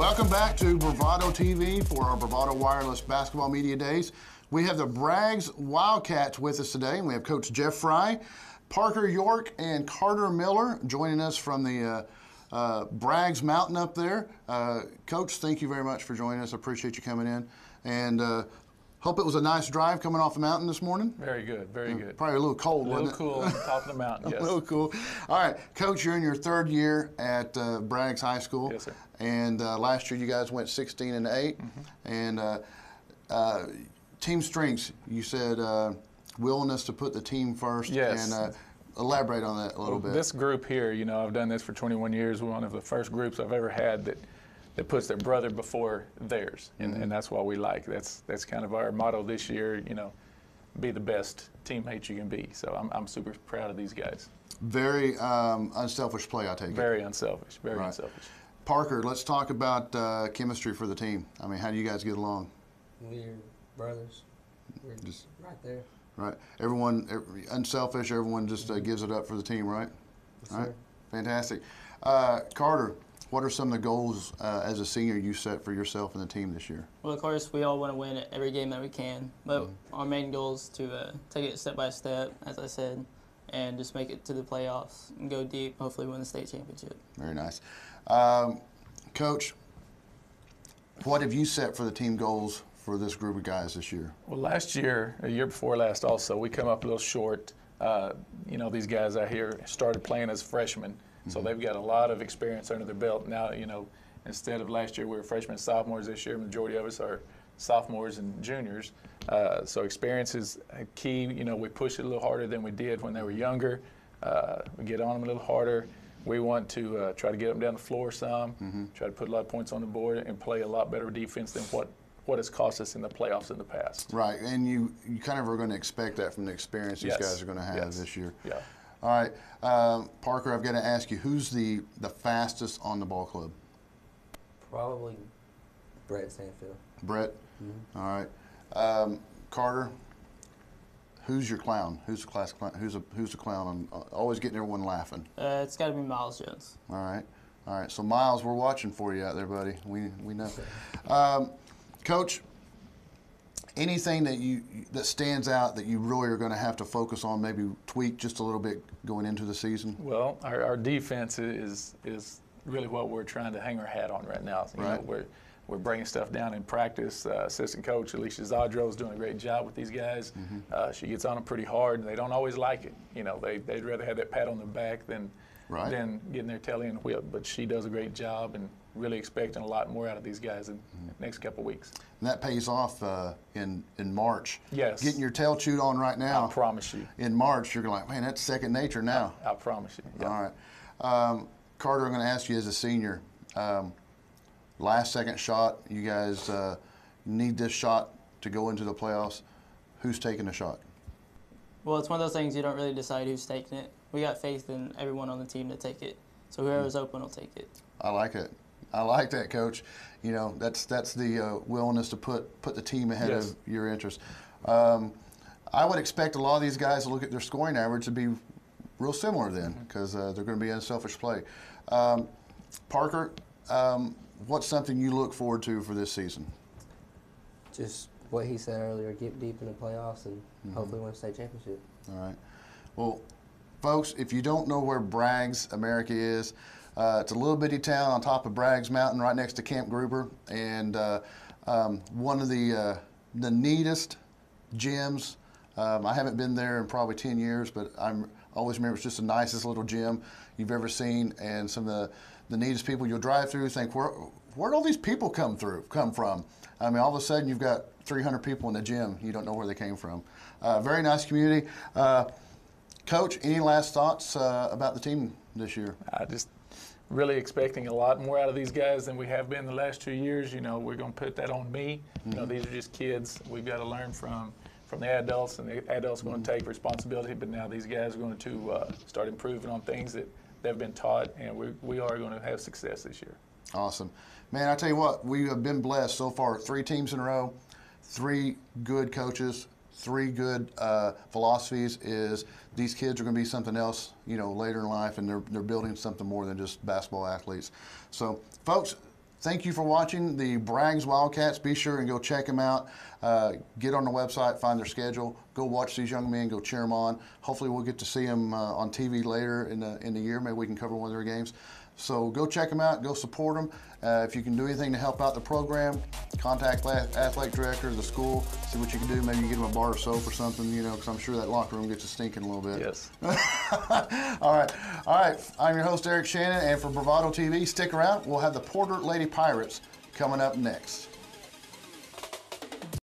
Welcome back to Bravado TV for our Bravado Wireless Basketball Media Days. We have the Braggs Wildcats with us today, and we have Coach Jeff Fry, Parker York, and Carter Miller joining us from the Braggs Mountain up there. Coach, thank you very much for joining us. I appreciate you coming in, and hope it was a nice drive coming off the mountain this morning. Very good, very good. Probably a little cold, wasn't it? A little cool on top of the mountain, yes. A little cool. All right, Coach, you're in your third year at Braggs High School. Yes, sir. And last year you guys went 16-8. And team strengths, you said willingness to put the team first. Yes. And elaborate on that a little bit. This group here, you know, I've done this for 21 years. We're one of the first groups I've ever had that puts their brother before theirs, and that's what we like. That's kind of our motto this year. You know, be the best teammate you can be. So I'm super proud of these guys. Very unselfish play, I take it. Very unselfish. Very unselfish. Parker, let's talk about chemistry for the team. I mean, how do you guys get along? We're brothers. We're just right there. Right. Everyone unselfish. Everyone just gives it up for the team, right? Yes, all right. Sir. Fantastic. Carter, what are some of the goals as a senior you set for yourself and the team this year? Well, of course, we all want to win at every game that we can, but our main goal is to take it step by step, as I said, and just make it to the playoffs and go deep, hopefully win the state championship. Very nice. Coach, what have you set for the team goals for this group of guys this year? Well, last year, a year before last also, we come up a little short. You know, these guys out here started playing as freshmen, so they've got a lot of experience under their belt. Now, you know, instead of last year we were freshmen and sophomores, this year majority of us are sophomores and juniors. So experience is key. You know, we push it a little harder than we did when they were younger. We get on them a little harder. We want to try to get them down the floor some, try to put a lot of points on the board and play a lot better defense than what has cost us in the playoffs in the past. Right, and you kind of are going to expect that from the experience these guys are going to have this year. Yeah. All right, Parker, I've got to ask you, who's the fastest on the ball club? Probably Brett Sanfield. Brett? All right. Carter, who's your clown? Who's the class clown? Who's the clown on always getting everyone laughing? It's got to be Miles Jones. All right. All right. So Miles, we're watching for you out there, buddy. We know. Coach, anything that stands out that you really are going to have to focus on, maybe tweak just a little bit going into the season? Well, our defense is really what we're trying to hang our hat on right now. You know, we're bringing stuff down in practice. Assistant coach Alicia Zadro is doing a great job with these guys. She gets on them pretty hard, and they don't always like it. You know, they'd rather have that pat on the back than getting their tail in whip. But she does a great job, and really expecting a lot more out of these guys in the next couple of weeks. And that pays off in March. Yes. Getting your tail chewed on right now. I promise you. In March, you're like, man, that's second nature now. I promise you. Yeah. All right. Carter, I'm going to ask you as a senior, last second shot, you guys need this shot to go into the playoffs. Who's taking the shot? Well, it's one of those things you don't really decide who's taking it. We got faith in everyone on the team to take it. So whoever's open will take it. I like it. I like that, Coach. You know, that's the willingness to put the team ahead of your interest. I would expect a lot of these guys to look at their scoring average to be real similar then, because they're going to be unselfish play. Parker, what's something you look forward to for this season? Just what he said earlier, get deep in the playoffs and hopefully win a state championship. All right. Well, folks, if you don't know where Braggs, America is, it's a little bitty town on top of Braggs Mountain right next to Camp Gruber, and one of the neatest gyms. I haven't been there in probably 10 years, but I always remember it's just the nicest little gym you've ever seen, and some of the neatest people. You'll drive through and think, where'd all these people come from? I mean, all of a sudden you've got 300 people in the gym. You don't know where they came from. Very nice community. Coach, any last thoughts about the team this year? Just really expecting a lot more out of these guys than we have been the last 2 years. You know, we're going to put that on me. You know, these are just kids. We've got to learn from the adults, and the adults are going to take responsibility. But now these guys are going to start improving on things that they've been taught, and we are going to have success this year. Awesome. Man, I tell you what, we have been blessed so far. 3 teams in a row, 3 good coaches, 3 good philosophies. Is these kids are going to be something else, you know, later in life, and they're building something more than just basketball athletes. So, folks, thank you for watching the Bragg's Wildcats. Be sure and go check them out. Get on the website, find their schedule, go watch these young men, go cheer them on. Hopefully we'll get to see them on TV later in the year. Maybe we can cover one of their games. So go check them out, go support them. If you can do anything to help out the program, contact athletic director of the school, see what you can do. Maybe you get them a bar of soap or something, you know, because I'm sure that locker room gets to stinking a little bit. Yes. All right. I'm your host, Eric Shannon, and for Bravado TV, stick around. We'll have the Porter Lady Pirates coming up next.